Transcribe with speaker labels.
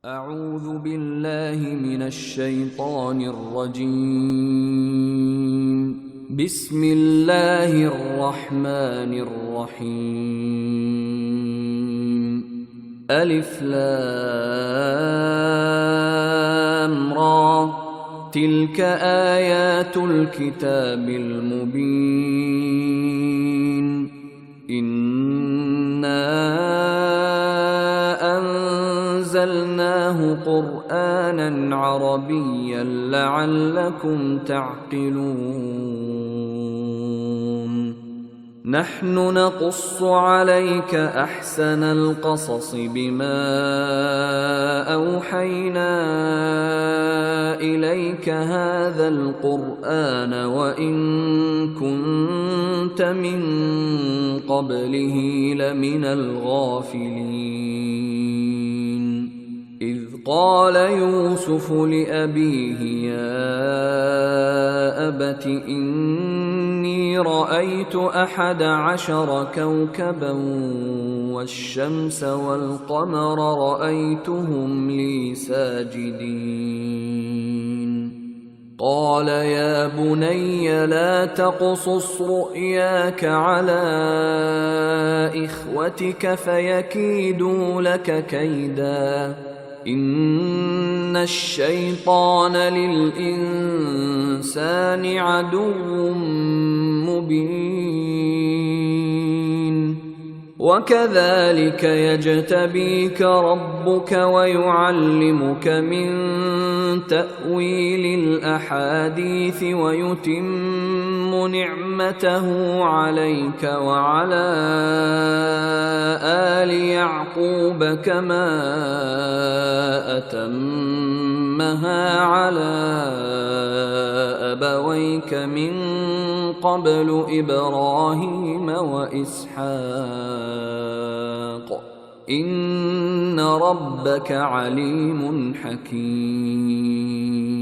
Speaker 1: أعوذ بالله من الشيطان الرجيم. بسم الله الرحمن الرحيم. ألف لام را، تلك آيات الكتاب المبين. إنا أنزلناه قرآنا عربيا لعلكم تعقلون. نحن نقص عليك أحسن القصص بما أوحينا إليك هذا القرآن وإن كنت من قبله لمن الغافلين. إذ قال يوسف لأبيه يا أبت إني رأيت 11 كوكبا والشمس والقمر رأيتهم لي ساجدين. قال يا بني لا تقصص رؤياك على إخوتك فيكيدوا لك كيدا، إن الشيطان للإنسان عدو مبين. وكذلك يجتبيك ربك ويعلمك من تأويل الأحاديث ويتم نعمته عليك وعلى آل يعقوب كما أتمها على أبويك من قبل إبراهيم وإسحاق، إن ربك عليم حكيم.